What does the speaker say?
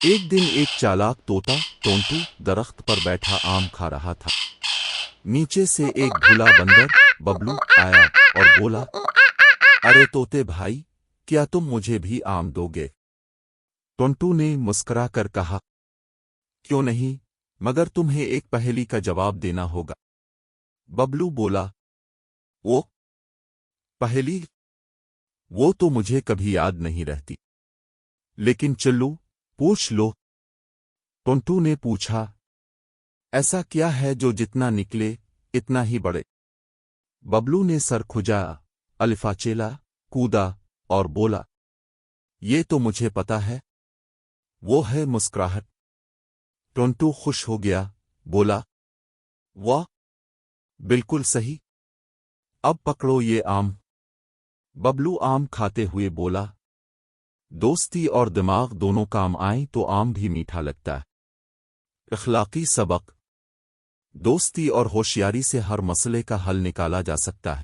ایک دن ایک چالاک طوطا ٹونٹو درخت پر بیٹھا آم کھا رہا تھا۔ نیچے سے ایک بھولا بندر ببلو آیا اور بولا، ارے طوطے بھائی، کیا تم مجھے بھی آم دو گے؟ ٹونٹو نے مسکرا کر کہا، کیوں نہیں، مگر تمہیں ایک پہیلی کا جواب دینا ہوگا۔ ببلو بولا، وہ پہیلی؟ وہ تو مجھے کبھی یاد نہیں رہتی، لیکن چلو پوچھ لو۔ ٹونٹو نے پوچھا، ایسا کیا ہے جو جتنا نکلے اتنا ہی بڑھے؟ ببلو نے سر کھجایا، الفاچیلا کودا اور بولا، یہ تو مجھے پتا ہے، وہ ہے مسکراہٹ۔ ٹونٹو خوش ہو گیا، بولا، واہ، بالکل صحیح، اب پکڑو یہ آم۔ ببلو آم کھاتے ہوئے بولا، دوستی اور دماغ دونوں کام آئیں تو آم بھی میٹھا لگتا ہے۔ اخلاقی سبق: دوستی اور ہوشیاری سے ہر مسئلے کا حل نکالا جا سکتا ہے۔